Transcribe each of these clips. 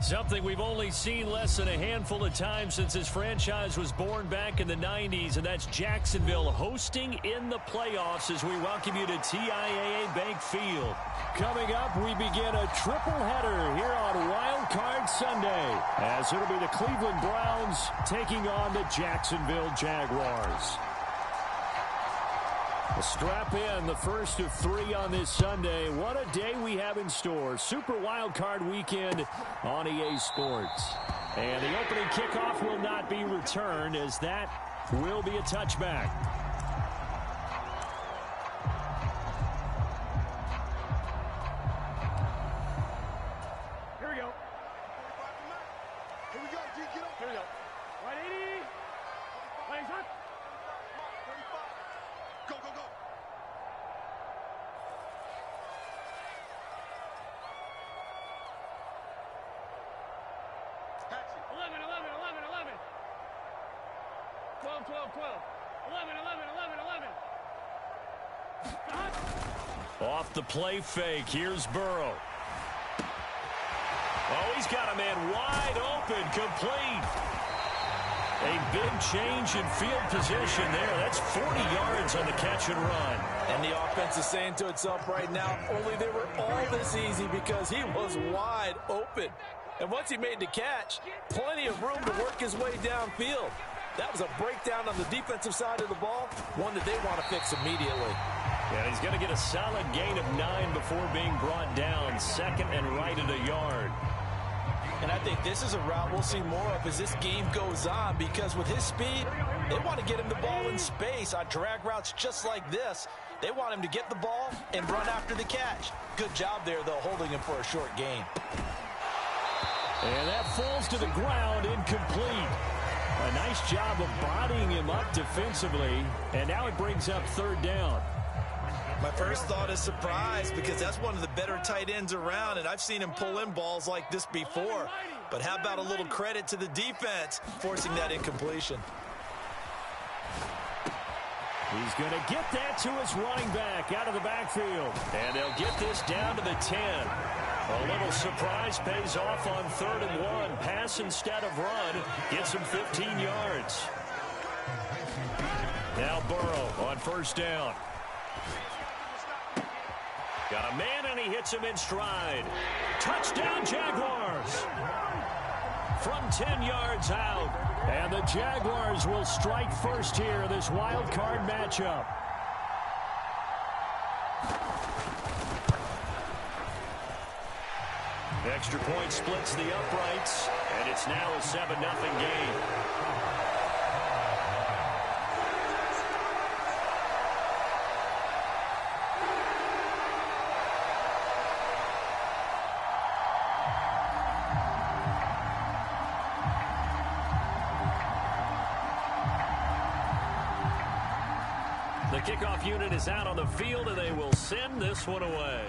Something we've only seen less than a handful of times since this franchise was born back in the 90s, and that's Jacksonville hosting in the playoffs as we welcome you to TIAA Bank Field. Coming up, we begin a triple-header here on Wild Card Sunday, as it'll be the Cleveland Browns taking on the Jacksonville Jaguars. We'll strap in the first of 3 on this Sunday. What a day we have in store. Super Wild Card Weekend on EA Sports. And the opening kickoff will not be returned, as that will be a touchback. Here we go. Here we go, G, get up. Here we go. 180. Legs up. 35. Go, go, go. Patch it. 11, 11, 11, 11. 12, 12, 12. 11, 11, 11, 11. Off the play fake, here's Burrow. Oh, he's got a man wide open, complete. A big change in field position there. That's 40 yards on the catch and run. And the offense is saying to itself right now, only they were all this easy because he was wide open. And once he made the catch, plenty of room to work his way downfield. That was a breakdown on the defensive side of the ball, one that they want to fix immediately. And he's going to get a solid gain of 9 before being brought down. Second and right at a yard. And I think this is a route we'll see more of as this game goes on, because with his speed, they want to get him the ball in space on drag routes just like this. They want him to get the ball and run after the catch. Good job there, though, holding him for a short gain. And that falls to the ground, incomplete. A nice job of bodying him up defensively, and now it brings up third down. My first thought is surprise, because that's one of the better tight ends around, and I've seen him pull in balls like this before. But how about a little credit to the defense forcing that incompletion? He's going to get that to his running back out of the backfield. And they'll get this down to the 10. A little surprise pays off on 3rd and 1. Pass instead of run. Gets him 15 yards. Now Burrow on first down. Got a man, and he hits him in stride. Touchdown, Jaguars! From 10 yards out. And the Jaguars will strike first here in this wild card matchup. Extra point splits the uprights, and it's now a 7-0 game. The kickoff unit is out on the field, and they will send this one away.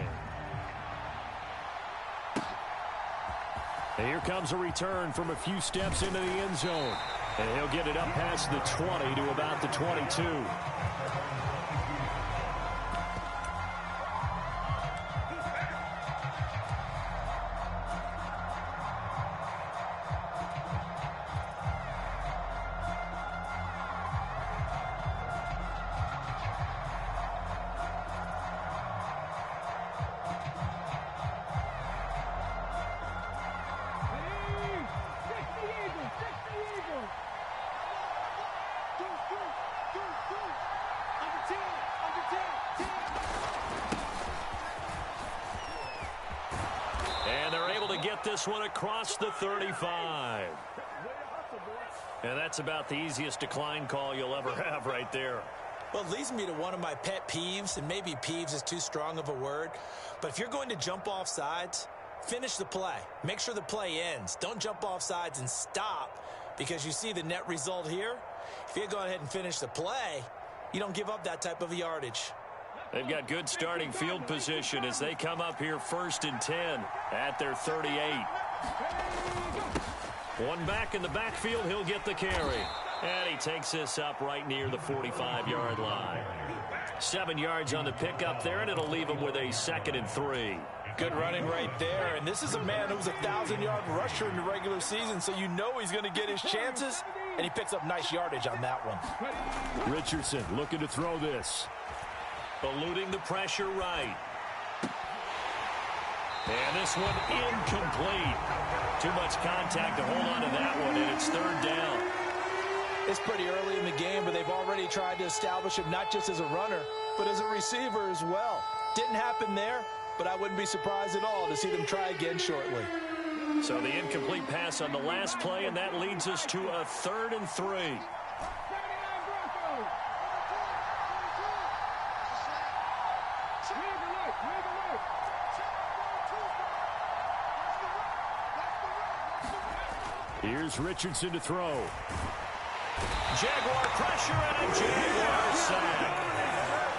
And here comes a return from a few steps into the end zone. And he'll get it up past the 20 to about the 22. And they're able to get this one across the 35. And that's about the easiest decline call you'll ever have right there. Well, it leads me to one of my pet peeves, and maybe peeves is too strong of a word, but if you're going to jump off sides, finish the play. Make sure the play ends. Don't jump off sides and stop, because you see the net result here. If you go ahead and finish the play, you don't give up that type of yardage. They've got good starting field position as they come up here 1st and 10 at their 38. One back in the backfield, he'll get the carry. And he takes this up right near the 45-yard line. 7 yards on the pickup there, and it'll leave him with a 2nd and 3. Good running right there. And this is a man who was a 1,000-yard rusher in the regular season, so you know he's going to get his chances. And he picks up nice yardage on that one. Richardson looking to throw this. Eluding the pressure right. And this one incomplete. Too much contact to hold on to that one, and it's third down. It's pretty early in the game, but they've already tried to establish him not just as a runner, but as a receiver as well. Didn't happen there, but I wouldn't be surprised at all to see them try again shortly. So the incomplete pass on the last play, and that leads us to a 3rd and 3. Here's Richardson to throw. Jaguar pressure and a Jaguar sack.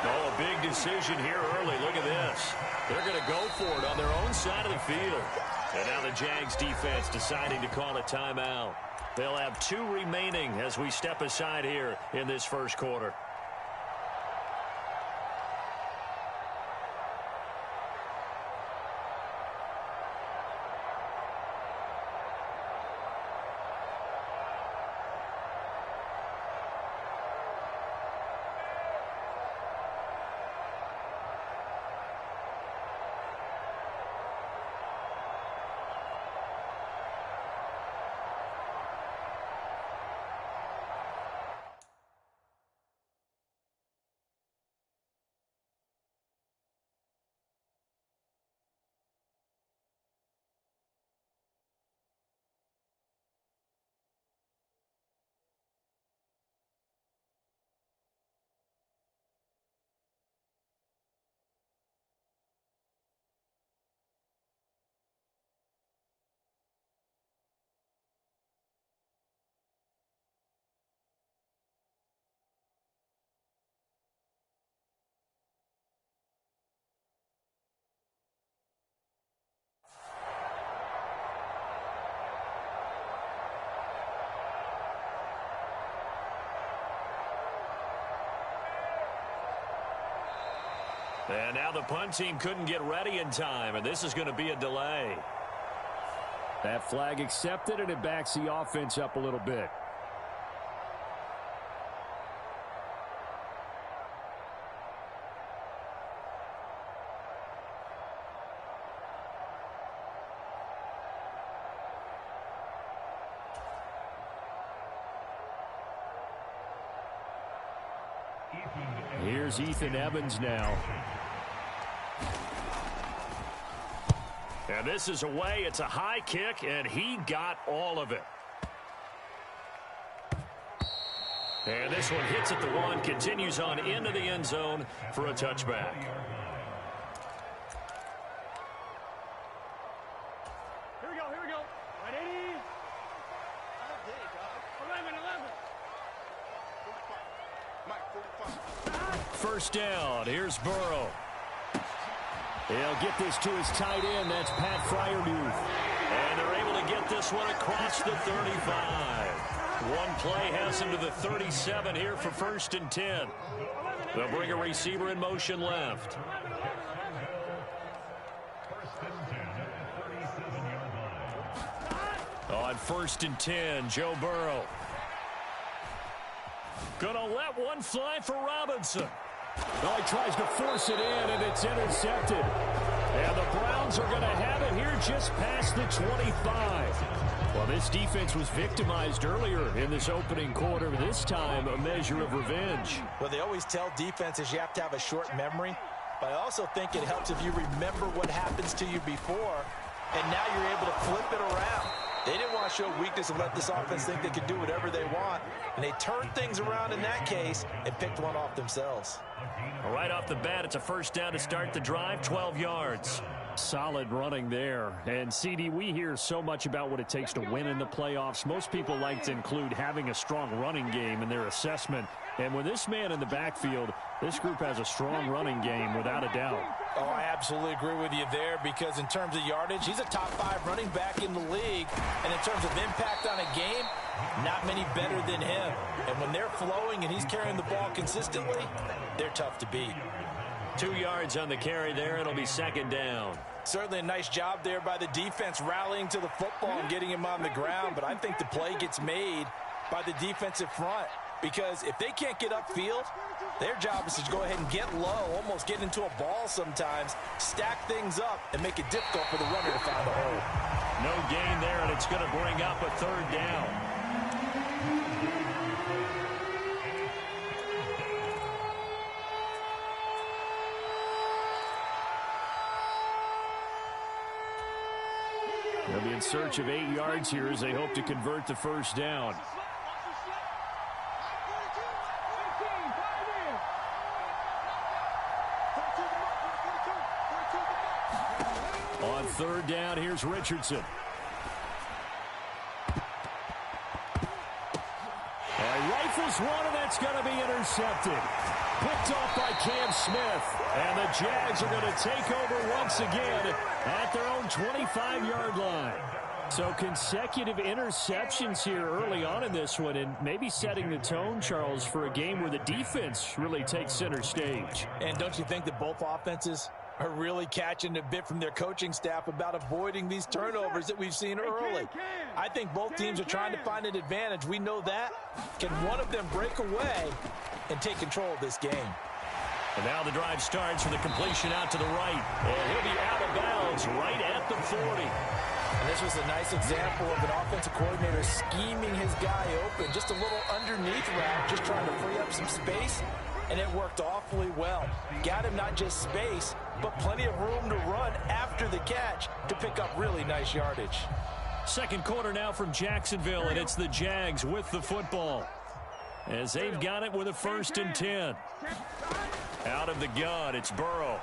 Oh, a big decision here early. Look at this. They're going to go for it on their own side of the field. And now the Jags defense deciding to call a timeout. They'll have 2 remaining as we step aside here in this first quarter. And now the punt team couldn't get ready in time, and this is going to be a delay. That flag accepted, and it backs the offense up a little bit. Here's Ethan Evans now. And this is away. It's a high kick, and he got all of it. And this one hits at the 1, continues on into the end zone for a touchback. Here we go. Right 80. 11. First down. Here's Burrow. He'll get this to his tight end. That's Pat Freiermuth. And they're able to get this one across the 35. One play has him to the 37 here for 1st and 10. They'll bring a receiver in motion left. On 1st and 10, Joe Burrow. Gonna let one fly for Robinson. Well, he tries to force it in, and it's intercepted. And the Browns are going to have it here just past the 25. Well, this defense was victimized earlier in this opening quarter. This time, a measure of revenge. Well, they always tell defenses you have to have a short memory. But I also think it helps if you remember what happens to you before, and now you're able to flip it around. They didn't want to show weakness and let this offense think they could do whatever they want. And they turned things around in that case and picked one off themselves. Right off the bat, it's a first down to start the drive, 12 yards. Solid running there. And, CD, we hear so much about what it takes to win in the playoffs. Most people like to include having a strong running game in their assessment. And with this man in the backfield, this group has a strong running game without a doubt. Oh, I absolutely agree with you there, because in terms of yardage, he's a top 5 running back in the league. And in terms of impact on a game, not many better than him. And when they're flowing and he's carrying the ball consistently, they're tough to beat. 2 yards on the carry there. It'll be second down. Certainly a nice job there by the defense rallying to the football and getting him on the ground. But I think the play gets made by the defensive front, because if they can't get upfield, their job is to go ahead and get low, almost get into a ball sometimes, stack things up, and make it difficult for the runner to find a hole. No gain there, and it's going to bring up a third down. They'll be in search of 8 yards here as they hope to convert the first down. On third down, here's Richardson. And rifles one, and that's going to be intercepted. Picked off by Cam Smith. And the Jags are going to take over once again at their own 25-yard line. So consecutive interceptions here early on in this one, and maybe setting the tone, Charles, for a game where the defense really takes center stage. And don't you think that both offenses are really catching a bit from their coaching staff about avoiding these turnovers that we've seen early? I think both teams are trying to find an advantage. We know that. Can one of them break away and take control of this game? And now the drive starts with a completion out to the right. And he'll be out of bounds right at the 40. And this was a nice example of an offensive coordinator scheming his guy open. Just a little underneath route, just trying to free up some space. And it worked awfully well. Got him not just space, but plenty of room to run after the catch to pick up really nice yardage. Second quarter now from Jacksonville, and it's the Jags with the football, as they've got it with a 1st and 10. Out of the gun, it's Burrow.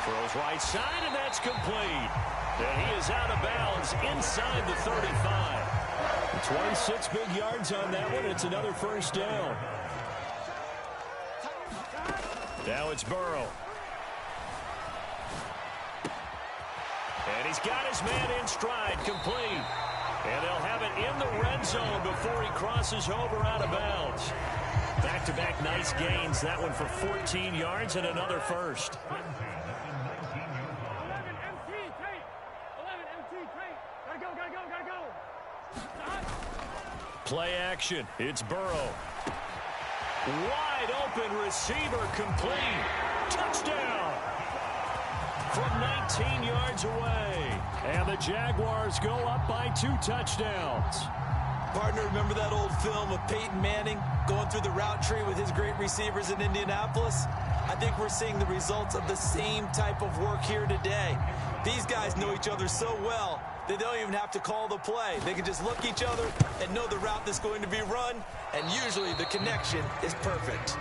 Throws right side, and that's complete. And he is out of bounds inside the 35. 26 big yards on that one. It's another first down. Now it's Burrow. And he's got his man in stride, complete. And they'll have it in the red zone before he crosses over out of bounds. Back-to-back nice gains. That one for 14 yards and another first. 11 MT tape. 11 MT tape. Gotta go. Play action. It's Burrow. Wide open receiver, complete. Touchdown. From 19 yards away. And the Jaguars go up by 2 touchdowns. Partner, remember that old film of Peyton Manning going through the route tree with his great receivers in Indianapolis? I think we're seeing the results of the same type of work here today. These guys know each other so well, they don't even have to call the play. They can just look each other and know the route that's going to be run, and usually the connection is perfect.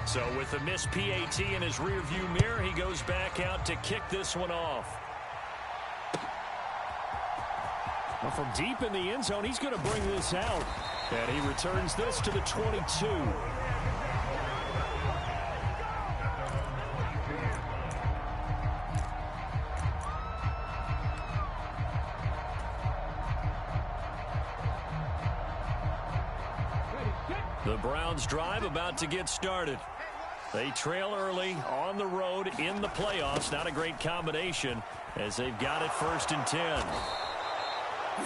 So with the missed PAT in his rearview mirror, he goes back out to kick this one off. Well, from deep in the end zone, he's going to bring this out. And he returns this to the 22. The Browns drive about to get started. They trail early on the road in the playoffs. Not a great combination as they've got it 1st and 10.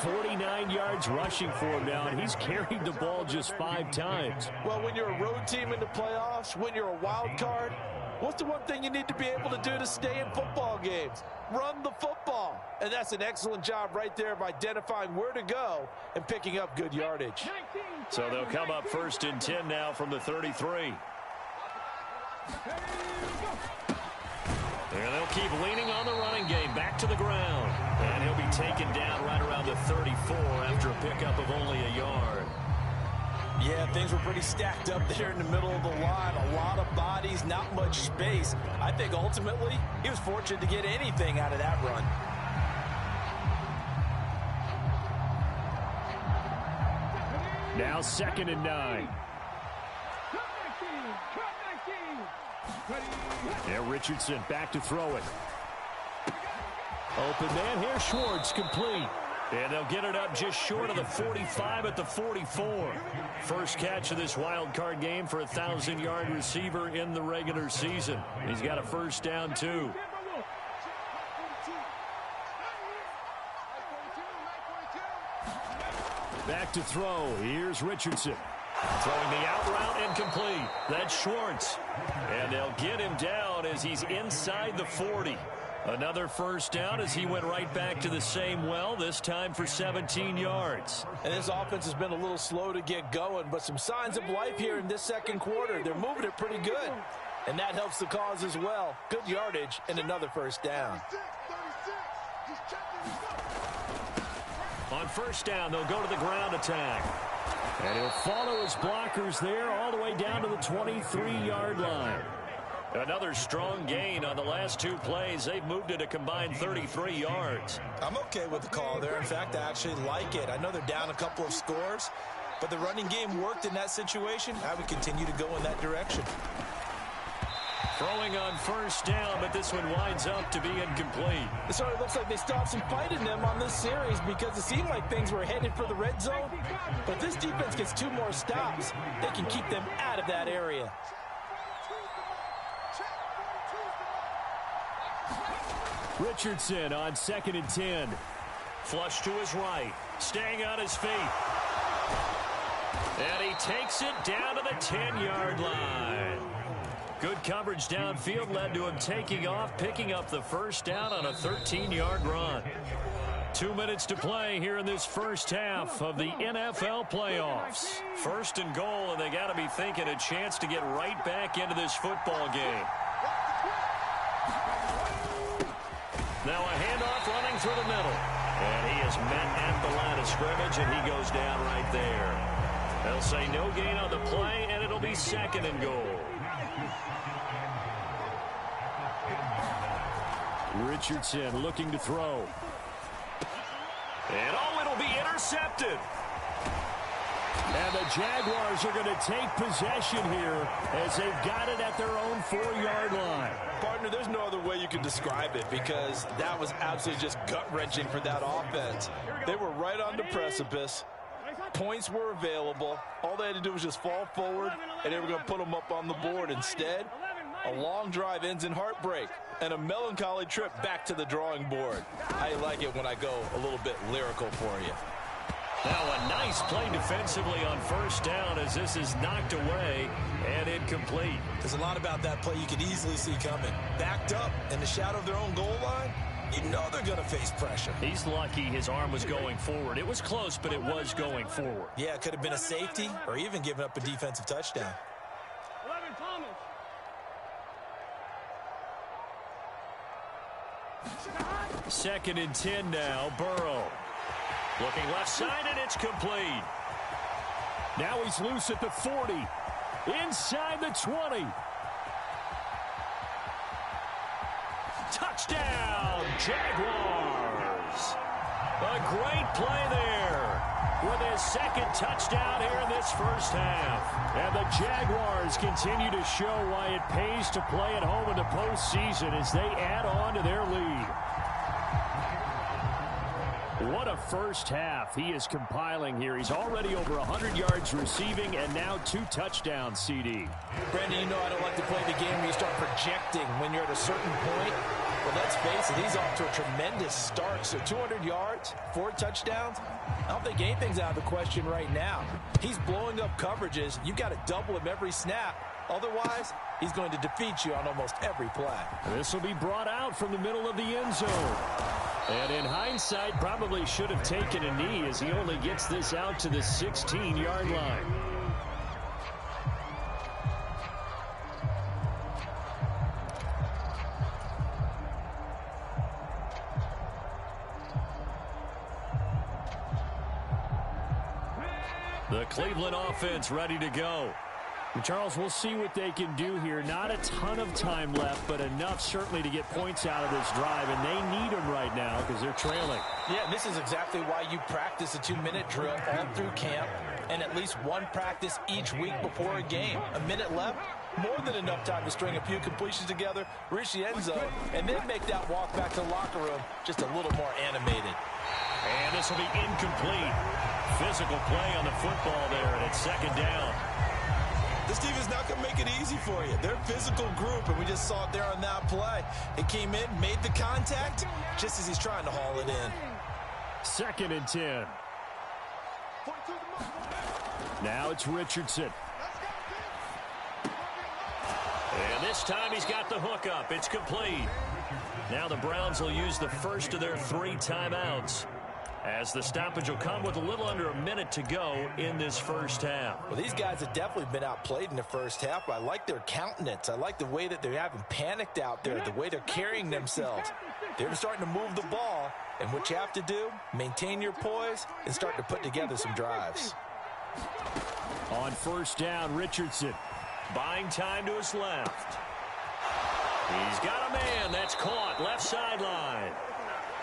49 yards rushing for him now, and he's carried the ball just 5 times. Well, when you're a road team in the playoffs, when you're a wild card, what's the one thing you need to be able to do to stay in football games? Run the football. And that's an excellent job right there of identifying where to go and picking up good yardage. So they'll come up 1st and 10 now from the 33. And they'll keep leaning on the running game. Back to the ground. And he'll be taken down right around the 34 after a pickup of only a yard. Yeah, things were pretty stacked up there in the middle of the line. A lot of bodies, not much space. I think ultimately he was fortunate to get anything out of that run. Now 2nd and 9. Yeah, Richardson back to throw it. Open man here, Schwartz, complete. And they'll get it up just short of the 45 at the 44. First catch of this wild card game for a 1,000-yard receiver in the regular season. He's got a first down, too. Back to throw. Here's Richardson. Throwing the out route incomplete. That's Schwartz. And they'll get him down as he's inside the 40. Another first down as he went right back to the same well, this time for 17 yards. And this offense has been a little slow to get going, but some signs of life here in this second quarter. They're moving it pretty good, and that helps the cause as well. Good yardage and another first down. On first down, they'll go to the ground attack. And he'll follow his blockers there all the way down to the 23-yard line. Another strong gain on the last two plays. They've moved it a combined 33 yards. I'm okay with the call there. In fact, I actually like it. I know they're down a couple of scores, but the running game worked in that situation. I would continue to go in that direction. Throwing on first down, but this one winds up to be incomplete. It sort of looks like they stopped some fight in them on this series because it seemed like things were headed for the red zone. But if this defense gets 2 more stops, they can keep them out of that area. Richardson on 2nd and 10. Flush to his right. Staying on his feet. And he takes it down to the 10-yard line. Good coverage downfield led to him taking off, picking up the first down on a 13-yard run. 2 minutes to play here in this first half of the NFL playoffs. First and goal, and they got to be thinking a chance to get right back into this football game. Now a handoff running through the middle. And he is met at the line of scrimmage, and he goes down right there. They'll say no gain on the play, and it'll be 2nd and goal. Richardson looking to throw. And oh, it'll be intercepted. And the Jaguars are going to take possession here as they've got it at their own 4-yard line. Partner, there's no other way you can describe it because that was absolutely just gut-wrenching for that offense. They were right on the precipice. Points were available. All they had to do was just fall forward, and they were going to put them up on the board. Instead, a long drive ends in heartbreak and a melancholy trip back to the drawing board. I like it when I go a little bit lyrical for you. Now a nice play defensively on first down as this is knocked away and incomplete. There's a lot about that play you could easily see coming. Backed up in the shadow of their own goal line, you know they're going to face pressure. He's lucky his arm was going forward. It was close, but it was going forward. Yeah, it could have been a safety or even given up a defensive touchdown. 11, Thomas. 2nd and 10 now, Burrow. Looking left side, and it's complete. Now he's loose at the 40. Inside the 20. Touchdown, Jaguars. A great play there with his 2nd touchdown here in this first half. And the Jaguars continue to show why it pays to play at home in the postseason as they add on to their lead. What a first half he is compiling here. He's already over 100 yards receiving and now 2 touchdowns, CD. Brandon, you know I don't like to play the game where you start projecting when you're at a certain point. But let's face it, he's off to a tremendous start. So 200 yards, 4 touchdowns. I don't think anything's out of the question right now. He's blowing up coverages. You've got to double him every snap. Otherwise, he's going to defeat you on almost every play. This will be brought out from the middle of the end zone. And in hindsight, probably should have taken a knee as he only gets this out to the 16-yard line. The Cleveland offense ready to go. And Charles, we'll see what they can do here. Not a ton of time left, but enough certainly to get points out of this drive, and they need them right now because they're trailing. Yeah, this is exactly why you practice a 2-minute drill all through camp and at least one practice each week before a game. A minute left, more than enough time to string a few completions together, reach the end zone, and then make that walk back to the locker room just a little more animated. And this will be incomplete. Physical play on the football there, and it's second down. This team is not going to make it easy for you. They're a physical group, and we just saw it there on that play. It came in, made the contact, just as he's trying to haul it in. 2nd and 10. Now it's Richardson. And this time he's got the hook up. It's complete. Now the Browns will use the first of their 3 timeouts, as the stoppage will come with a little under a minute to go in this first half. Well, these guys have definitely been outplayed in the first half, but I like their countenance. I like the way that they haven't panicked out there, the way they're carrying themselves. They're starting to move the ball, and what you have to do, maintain your poise and start to put together some drives. On first down, Richardson buying time to his left. He's got a man that's caught left sideline.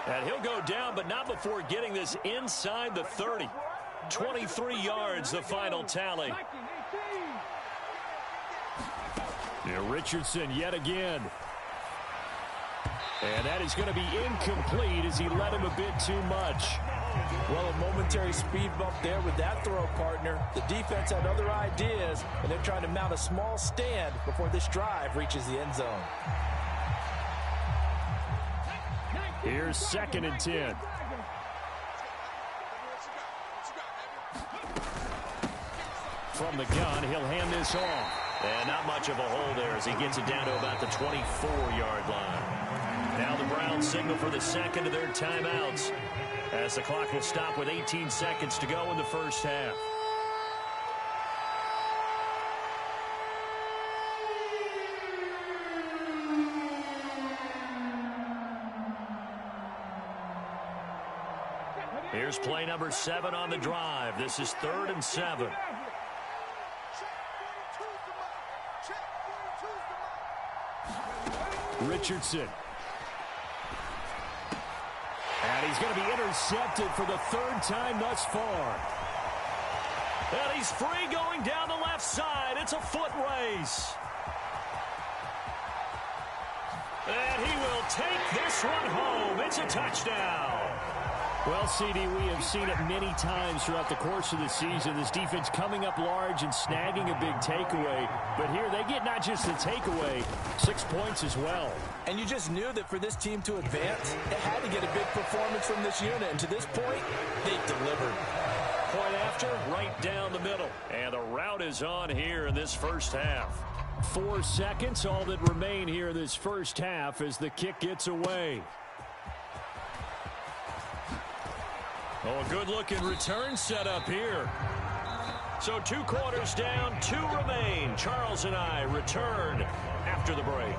And he'll go down, but not before getting this inside the 30. 23 yards, the final tally. Now Richardson yet again. And that is going to be incomplete as he led him a bit too much. Well, a momentary speed bump there with that throw, partner. The defense had other ideas, and they're trying to mount a small stand before this drive reaches the end zone. Here's 2nd and 10. From the gun, he'll hand this off. And not much of a hole there as he gets it down to about the 24-yard line. Now the Browns signal for the second of their timeouts, as the clock will stop with 18 seconds to go in the first half. Here's play number 7 on the drive. This is 3rd and 7. Richardson. And he's going to be intercepted for the 3rd time thus far. And he's free going down the left side. It's a foot race. And he will take this one home. It's a touchdown. Well, CD, we have seen it many times throughout the course of the season. This defense coming up large and snagging a big takeaway. But here they get not just the takeaway, 6 points as well. And you just knew that for this team to advance, it had to get a big performance from this unit. And to this point, they've delivered. Point after, right down the middle. And the route is on here in this first half. 4 seconds, all that remain here in this first half as the kick gets away. Oh, a good-looking return set up here. So 2 quarters down, 2 remain. Charles and I return after the break.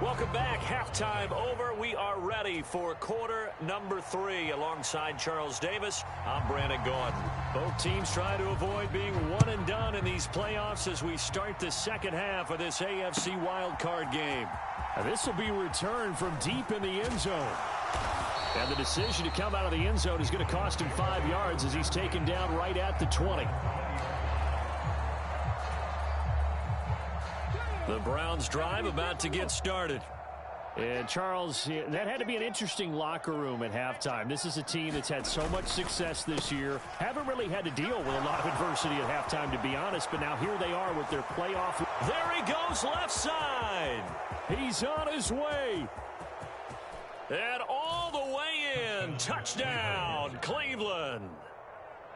Welcome back. Halftime over. We are ready for quarter number 3. Alongside Charles Davis, I'm Brandon Gaudin. Both teams try to avoid being one and done in these playoffs as we start the second half of this AFC wildcard game. Now, this will be returned from deep in the end zone. And the decision to come out of the end zone is going to cost him 5 yards as he's taken down right at the 20. The Browns drive about to get started. And Charles, that had to be an interesting locker room at halftime. This is a team that's had so much success this year. Haven't really had to deal with a lot of adversity at halftime, to be honest. But now here they are with their playoff. There he goes left side. He's on his way. And all the way in. Touchdown, Cleveland.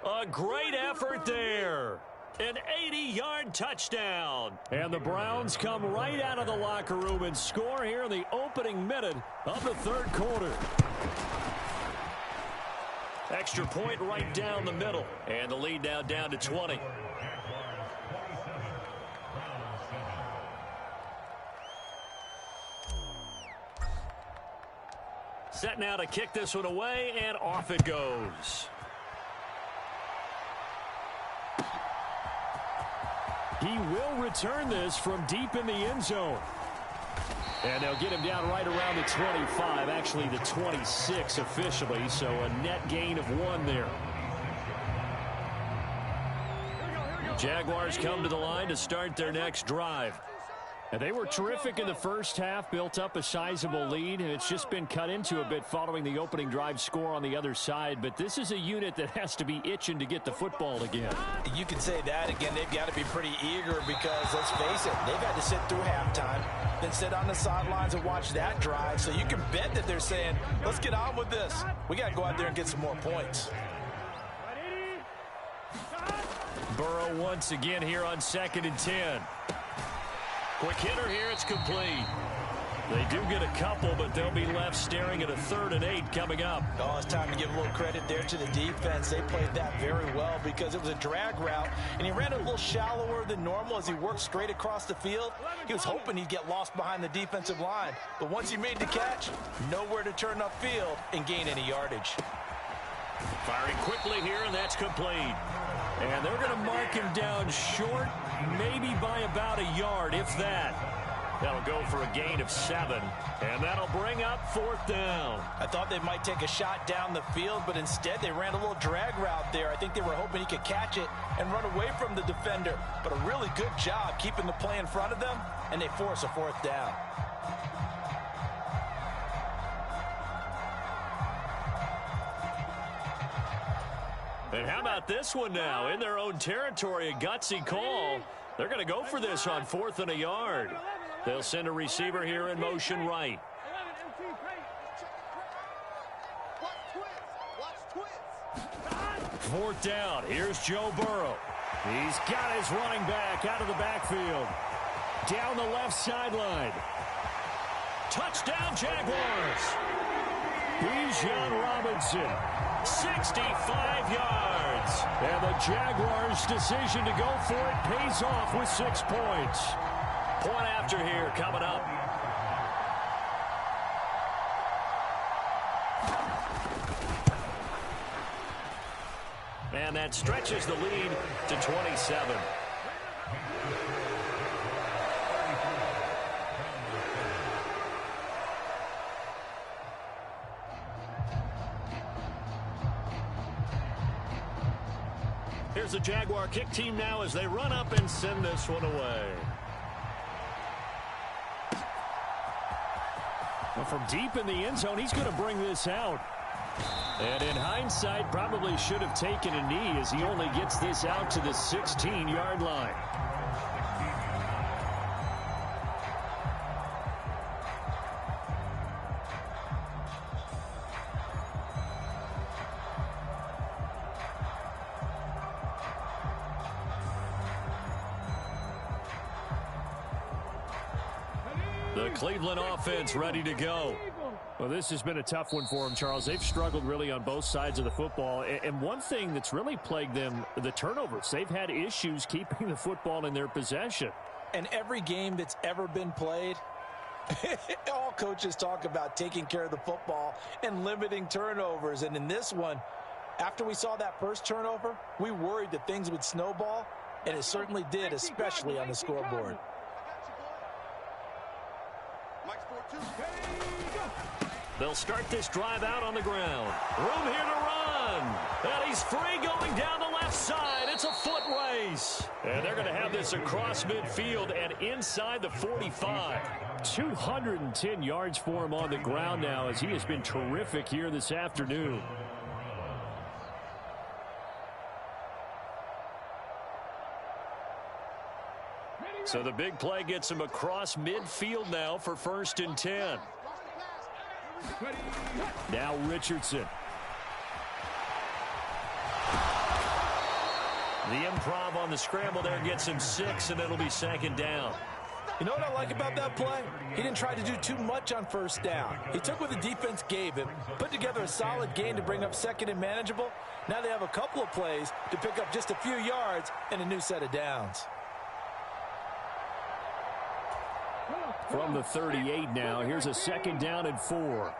A great effort there. An 80-yard touchdown. And the Browns come right out of the locker room and score here in the opening minute of the 3rd quarter. Extra point right down the middle. And the lead now down to 20. Set now to kick this one away, and off it goes. He will return this from deep in the end zone. And they'll get him down right around the 25, actually the 26 officially, so a net gain of 1 there. Jaguars come to the line to start their next drive. And they were terrific in the first half, built up a sizable lead, and it's just been cut into a bit following the opening drive score on the other side. But this is a unit that has to be itching to get the football again. You can say that again. They've got to be pretty eager because, let's face it, they've had to sit through halftime, then sit on the sidelines and watch that drive. So you can bet that they're saying, let's get on with this. We got to go out there and get some more points. Burrow once again here on 2nd and 10. Quick hitter here, it's complete. They do get a couple, but they'll be left staring at a 3rd and 8 coming up. Oh, it's time to give a little credit there to the defense. They played that very well because it was a drag route, and he ran a little shallower than normal as he worked straight across the field. He was hoping he'd get lost behind the defensive line, but once he made the catch, nowhere to turn upfield and gain any yardage. Firing quickly here, and that's complete. And they're going to mark him down short, maybe by about a yard, if that. That'll go for a gain of 7, and that'll bring up 4th down. I thought they might take a shot down the field, but instead they ran a little drag route there. I think they were hoping he could catch it and run away from the defender. But a really good job keeping the play in front of them, and they force a 4th down. And how about this one now? In their own territory, a gutsy call. They're going to go for this on 4th and a yard. They'll send a receiver here in motion right. 4th down. Here's Joe Burrow. He's got his running back out of the backfield. Down the left sideline. Touchdown, Jaguars. Bijan Robinson. 65 yards. And the Jaguars' decision to go for it pays off with 6 points. Point after here coming up. And that stretches the lead to 27. Here's the Jaguar kick team now as they run up and send this one away. Well, from deep in the end zone, he's going to bring this out. And in hindsight, probably should have taken a knee as he only gets this out to the 16-yard line. The Cleveland offense ready to go. Well, this has been a tough one for them, Charles. They've struggled really on both sides of the football. And one thing that's really plagued them, the turnovers. They've had issues keeping the football in their possession. And every game that's ever been played, all coaches talk about taking care of the football and limiting turnovers. And in this one, after we saw that first turnover, we worried that things would snowball, and it certainly did, especially on the scoreboard. They'll start this drive out on the ground. Room here to run. And he's free going down the left side. It's a foot race. And they're going to have this across midfield and inside the 45. 210 yards for him on the ground now as he has been terrific here this afternoon. So the big play gets him across midfield now for 1st and 10. Now Richardson. The improv on the scramble there gets him 6, and it'll be 2nd down. You know what I like about that play? He didn't try to do too much on 1st down. He took what the defense gave him, put together a solid gain to bring up 2nd and manageable. Now they have a couple of plays to pick up just a few yards and a new set of downs. From the 38 now, here's a 2nd down and 4.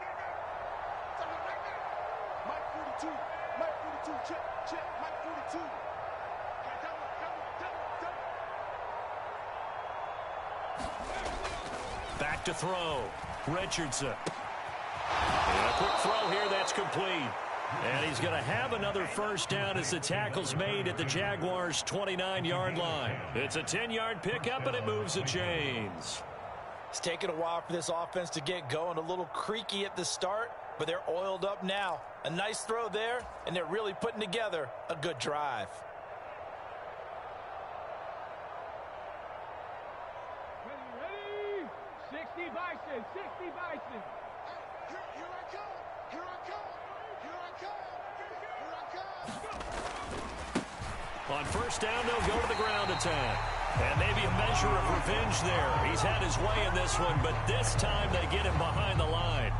Back to throw. Richardson. And a quick throw here, that's complete. And he's going to have another first down as the tackle's made at the Jaguars' 29-yard line. It's a 10-yard pickup, and it moves the chains. It's taken a while for this offense to get going. A little creaky at the start, but they're oiled up now. A nice throw there, and they're really putting together a good drive. Ready? 60 Bison, 60 Bison. Here I come, here I come, here I come, here I come. On first down, they'll go to the ground attack. And maybe a measure of revenge there. He's had his way in this one, but this time they get him behind the line.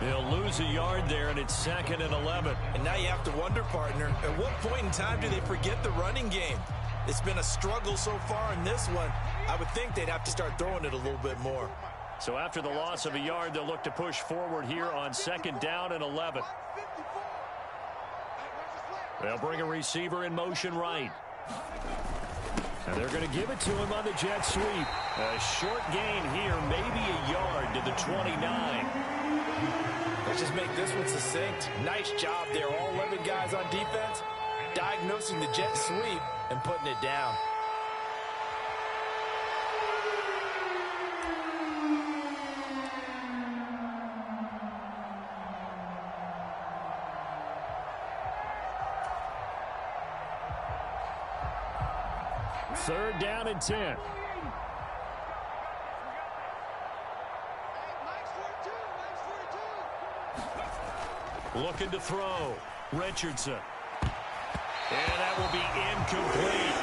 They'll lose a yard there, and it's 2nd and 11. And now you have to wonder, partner, at what point in time do they forget the running game? It's been a struggle so far in this one. I would think they'd have to start throwing it a little bit more. So after the loss of a yard, they'll look to push forward here on 2nd down and 11. They'll bring a receiver in motion right. And they're going to give it to him on the jet sweep. A short gain here, maybe a yard to the 29. Let's just make this one succinct. Nice job there. All 11 guys on defense diagnosing the jet sweep and putting it down. Third down and 10. Looking to throw. Richardson. And that will be incomplete.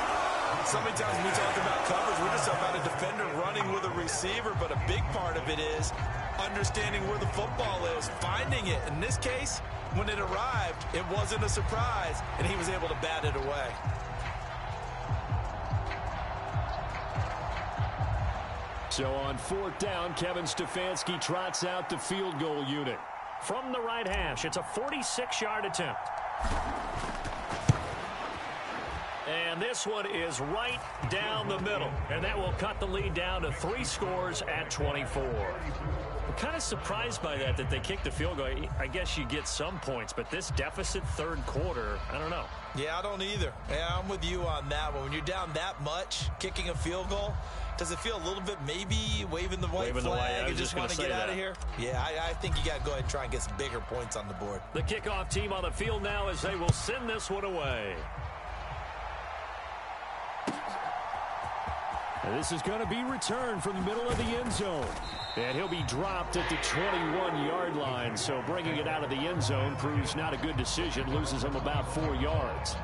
So many times when we talk about coverage, we're just talking about a defender running with a receiver, but a big part of it is understanding where the football is, finding it. In this case, when it arrived, it wasn't a surprise, and he was able to bat it away. So on 4th down, Kevin Stefanski trots out the field goal unit. From the right hash, it's a 46-yard attempt. And this one is right down the middle. And that will cut the lead down to 3 scores at 24. I'm kind of surprised by that they kicked the field goal. I guess you get some points, but this deficit third quarter, I don't know. Yeah, I don't either. Yeah, I'm with you on that one. When you're down that much, kicking a field goal, does it feel a little bit maybe waving the white flag and just want to get out of here? Yeah, I think you got to go ahead and try and get some bigger points on the board. The kickoff team on the field now as they will send this one away. And this is going to be returned from the middle of the end zone. And he'll be dropped at the 21-yard line. So bringing it out of the end zone proves not a good decision. Loses him about 4 yards.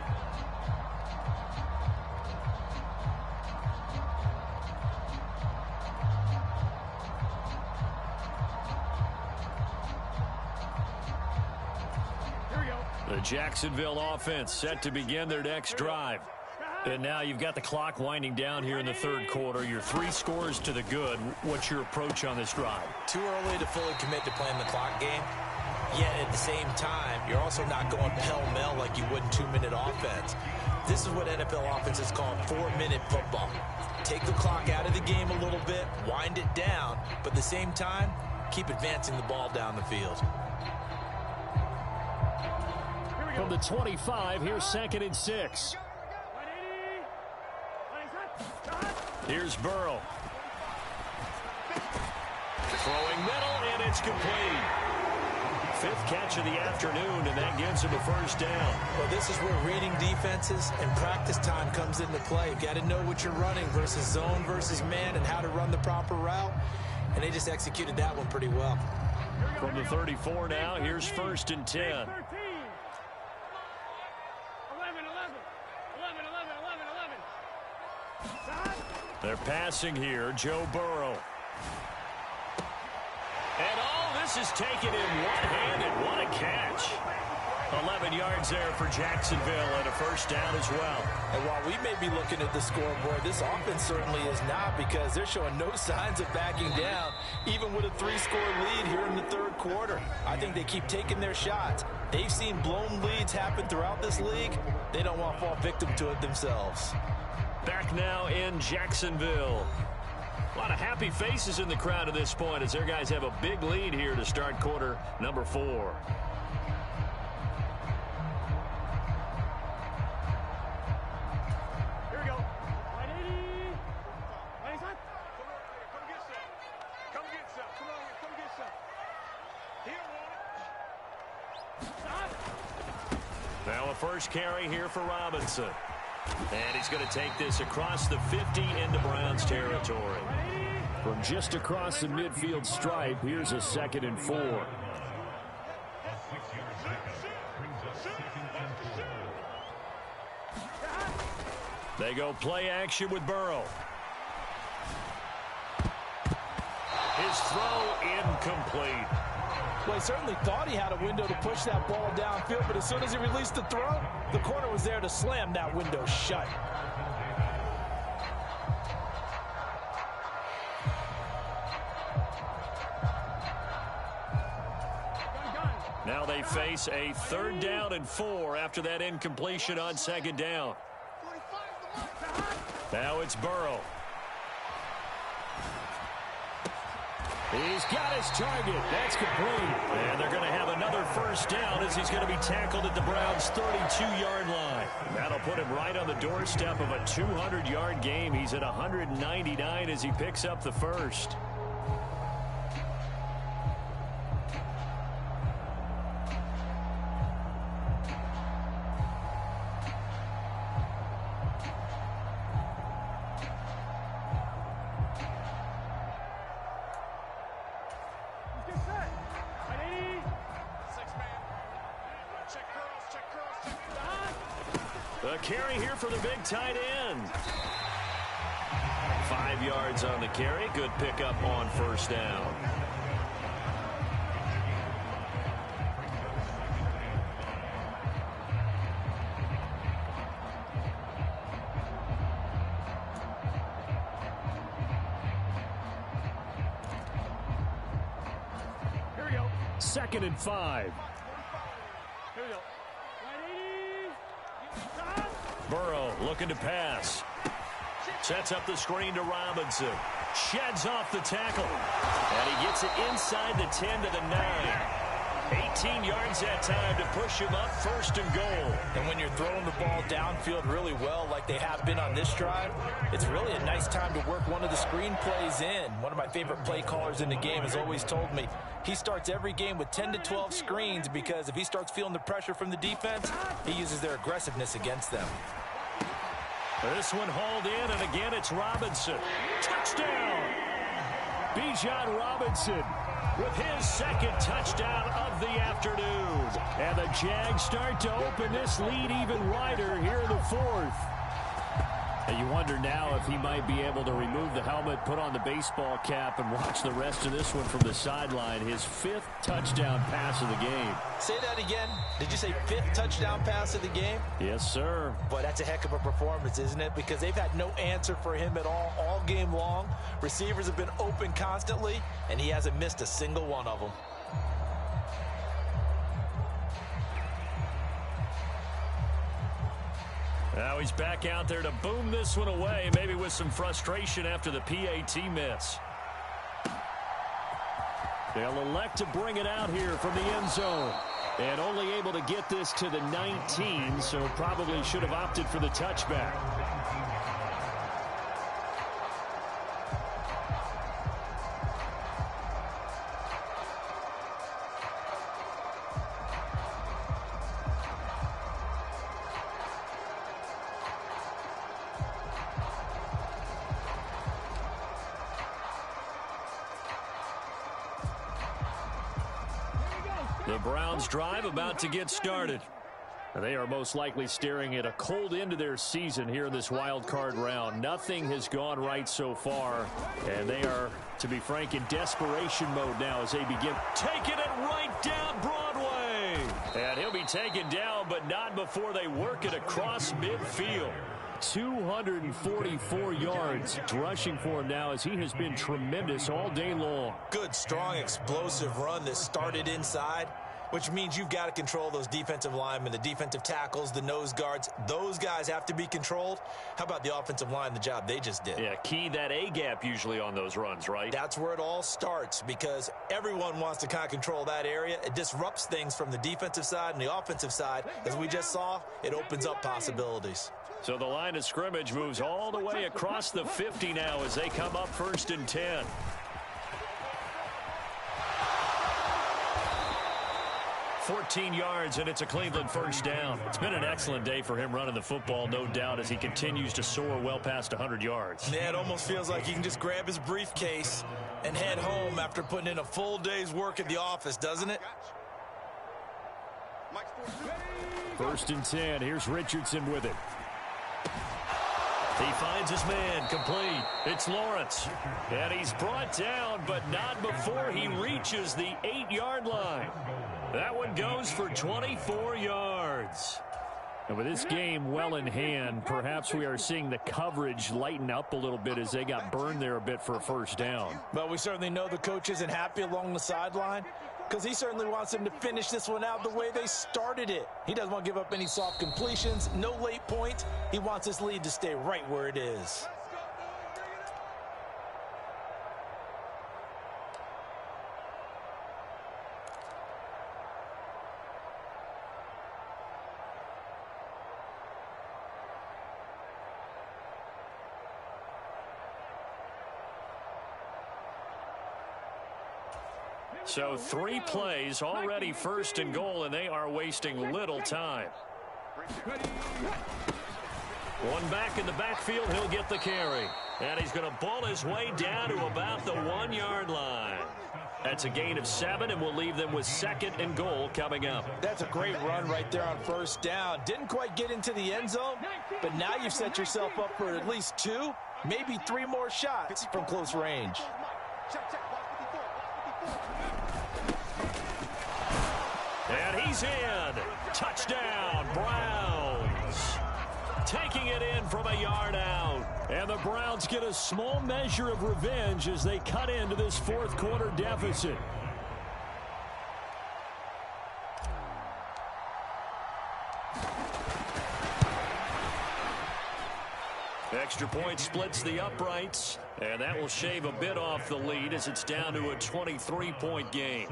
The Jacksonville offense set to begin their next drive. And now you've got the clock winding down here in the third quarter. You're 3 scores to the good. What's your approach on this drive? Too early to fully commit to playing the clock game. Yet at the same time, you're also not going pell-mell like you would in 2-minute offense. This is what NFL offenses call 4-minute football. Take the clock out of the game a little bit, wind it down, but at the same time, keep advancing the ball down the field. From the 25, here's 2nd and 6. Here's Burrow. Throwing middle, and it's complete. 5th catch of the afternoon, and that gives him a first down. Well, this is where reading defenses and practice time comes into play. You've got to know what you're running versus zone versus man and how to run the proper route, and they just executed that one pretty well. From the 34 now, here's 1st and 10. They're passing here, Joe Burrow. And this is taken in one-handed. What a catch. 11 yards there for Jacksonville and a first down as well. And while we may be looking at the scoreboard, this offense certainly is not, because they're showing no signs of backing down, even with a 3-score lead here in the third quarter. I think they keep taking their shots. They've seen blown leads happen throughout this league. They don't want to fall victim to it themselves. Back now in Jacksonville. A lot of happy faces in the crowd at this point as their guys have a big lead here to start quarter number 4. Now a first carry here for Robinson. And he's going to take this across the 50 into Browns territory. From just across the midfield stripe, here's a 2nd and 4. They go play action with Burrow. His throw incomplete. Well, he certainly thought he had a window to push that ball downfield, but as soon as he released the throw, the corner was there to slam that window shut. Now they face a 3rd down and 4 after that incompletion on 2nd down. Now it's Burrow. He's got his target. That's complete. And they're going to have another first down as he's going to be tackled at the Browns' 32-yard line. That'll put him right on the doorstep of a 200-yard game. He's at 199 as he picks up the first. A carry here for the big tight end. 5 yards on the carry. Good pickup on first down. Here we go. 2nd and 5. Here we go. Burrow looking to pass. Sets up the screen to Robinson. Sheds off the tackle. And he gets it inside the 10 to the 9. 18 yards that time to push him up 1st and goal. And when you're throwing the ball downfield really well like they have been on this drive, it's really a nice time to work one of the screen plays in. One of my favorite play callers in the game has always told me he starts every game with 10 to 12 screens because if he starts feeling the pressure from the defense, he uses their aggressiveness against them. This one hauled in, and again it's Robinson. Touchdown! Bijan Robinson with his 2nd touchdown of the afternoon. And the Jags start to open this lead even wider here in the 4th. And you wonder now if he might be able to remove the helmet, put on the baseball cap, and watch the rest of this one from the sideline. His 5th touchdown pass of the game. Say that again. Did you say 5th touchdown pass of the game? Yes, sir. Boy, that's a heck of a performance, isn't it? Because they've had no answer for him at all game long. Receivers have been open constantly, and he hasn't missed a single one of them. Now he's back out there to boom this one away, maybe with some frustration after the PAT miss. They'll elect to bring it out here from the end zone. And only able to get this to the 19, so probably should have opted for the touchback. The Browns drive about to get started. They are most likely staring at a cold end to their season here in this wild card round. Nothing has gone right so far, and they are, to be frank, in desperation mode now as they begin taking it right down Broadway. And he'll be taken down, but not before they work it across midfield. 244 yards rushing for him now as he has been tremendous all day long. Good, strong, explosive run that started inside, which means you've got to control those defensive linemen, the defensive tackles, the nose guards. Those guys have to be controlled. How about the offensive line, the job they just did? Yeah, key that A-gap usually on those runs, right? That's where it all starts because everyone wants to kind of control that area. It disrupts things from the defensive side and the offensive side. As we just saw, it opens up possibilities. So the line of scrimmage moves all the way across the 50 now as they come up 1st and 10. 14 yards, and it's a Cleveland first down. It's been an excellent day for him running the football, no doubt, as he continues to soar well past 100 yards. Yeah, it almost feels like he can just grab his briefcase and head home after putting in a full day's work at the office, doesn't it? First and 10. Here's Richardson with it. He finds his man, complete. It's Lawrence. And he's brought down, but not before he reaches the 8-yard line. That one goes for 24 yards. And with this game well in hand, perhaps we are seeing the coverage lighten up a little bit as they got burned there a bit for a first down. But we certainly know the coach isn't happy along the sideline because he certainly wants them to finish this one out the way they started it. He doesn't want to give up any soft completions, no late points. He wants his lead to stay right where it is. So 3 plays already first and goal, and they are wasting little time. One back in the backfield, he'll get the carry. And he's going to ball his way down to about the 1-yard line. That's a gain of 7, and we'll leave them with second and goal coming up. That's a great run right there on first down. Didn't quite get into the end zone, but now you've set yourself up for at least 2, maybe 3 more shots from close range. And he's in. Touchdown, Browns. Taking it in from a yard out. And the Browns get a small measure of revenge as they cut into this fourth quarter deficit. Extra point splits the uprights, and that will shave a bit off the lead as it's down to a 23-point game.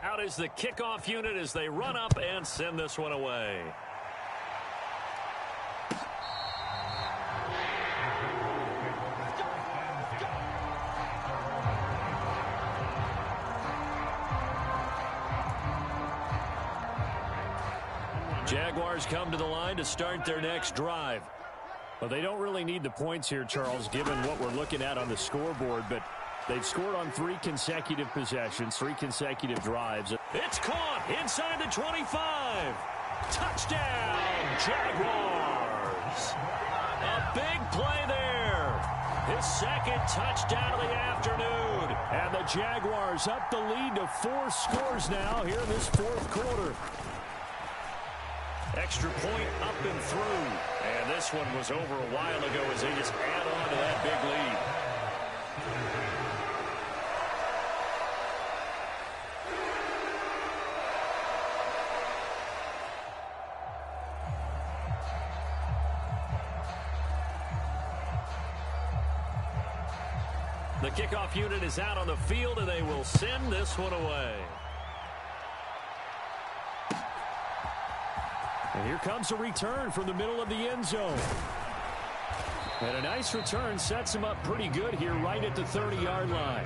Out is the kickoff unit as they run up and send this one away. Jaguars come to the line to start their next drive. Well, they don't really need the points here, Charles, given what we're looking at on the scoreboard, but they've scored on 3 consecutive possessions, 3 consecutive drives. It's caught inside the 25. Touchdown, Jaguars. A big play there. His second touchdown of the afternoon. And the Jaguars up the lead to 4 scores now here in this fourth quarter. Extra point up and through. And this one was over a while ago as they just add on to that big lead. The kickoff unit is out on the field, and they will send this one away. And here comes a return from the middle of the end zone. And a nice return sets him up pretty good here right at the 30-yard line.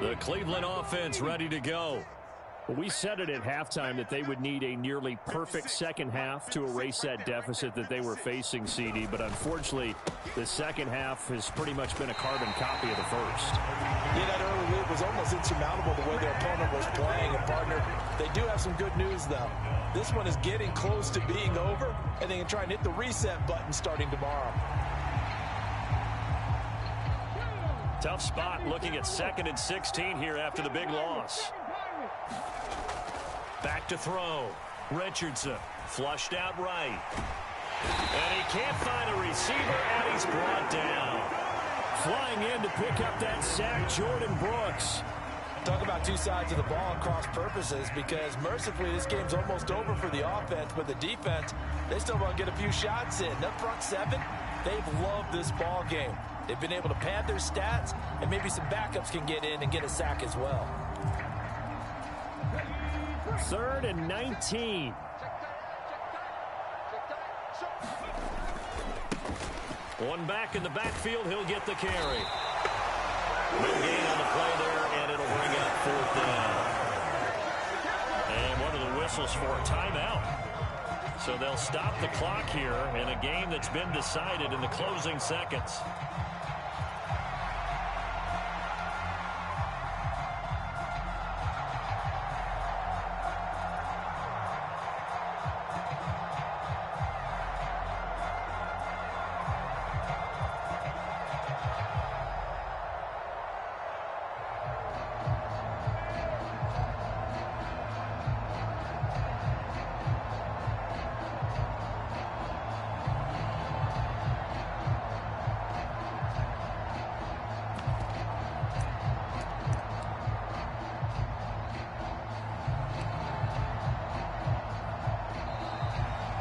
The Cleveland offense ready to go. Well, we said it at halftime that they would need a nearly perfect second half to erase that deficit that they were facing, CD. But unfortunately, the second half has pretty much been a carbon copy of the first. Yeah, that early lead was almost insurmountable the way their opponent was playing. And, partner, they do have some good news, though. This one is getting close to being over, and they can try and hit the reset button starting tomorrow. Tough spot looking at 2nd and 16 here after the big loss. Back to throw. Richardson flushed out right. And he can't find a receiver, and he's brought down. Flying in to pick up that sack, Jordan Brooks. Talk about two sides of the ball and cross purposes, because mercifully this game's almost over for the offense, but the defense, they still want to get a few shots in. That front seven, they've loved this ball game. They've been able to pad their stats, and maybe some backups can get in and get a sack as well. 3rd and 19. One back in the backfield, he'll get the carry. No gain on the play there, and it'll bring up 4th down. And one of the whistles for a timeout. So they'll stop the clock here in a game that's been decided in the closing seconds.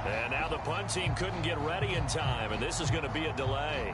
And now the punt team couldn't get ready in time, and this is going to be a delay.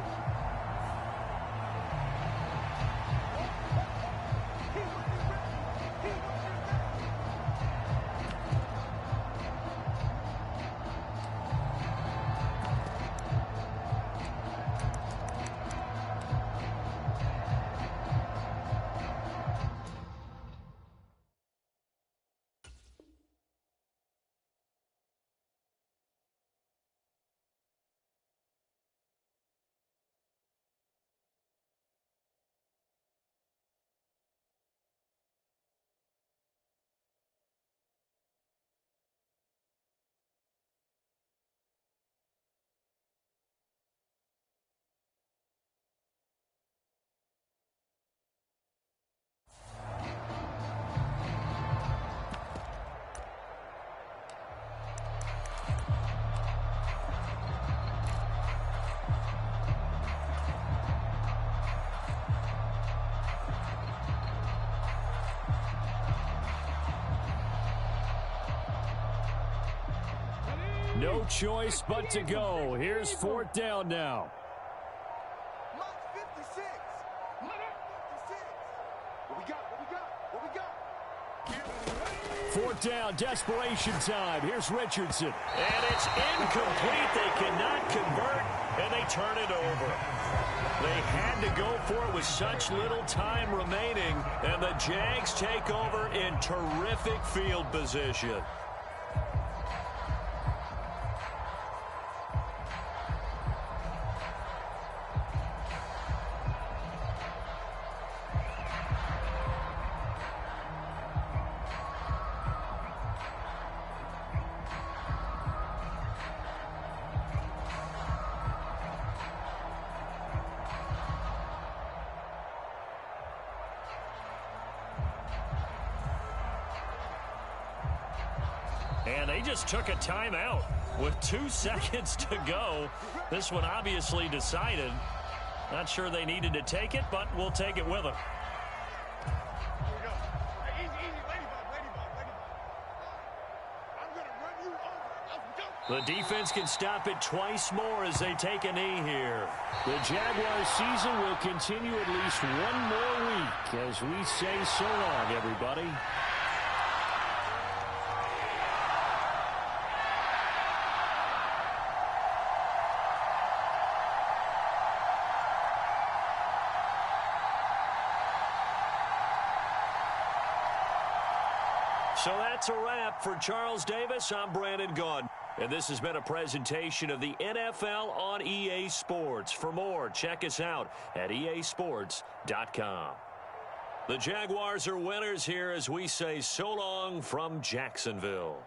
No choice but to go. Here's 4th down now. Mark 56. Mark 56. What we got? 4th down, desperation time. Here's Richardson. And it's incomplete. They cannot convert, and they turn it over. They had to go for it with such little time remaining, and the Jags take over in terrific field position. And they just took a timeout with 2 seconds to go. This one obviously decided. Not sure they needed to take it, but we'll take it with them. Here we go. Hey, easy, ladybug. I'm going to run you over. Let's go. The defense can stop it twice more as they take a knee here. The Jaguars season will continue at least one more week as we say so long, everybody. So that's a wrap for Charles Davis. I'm Brandon Gaudin. And this has been a presentation of the NFL on EA Sports. For more, check us out at easports.com. The Jaguars are winners here as we say so long from Jacksonville.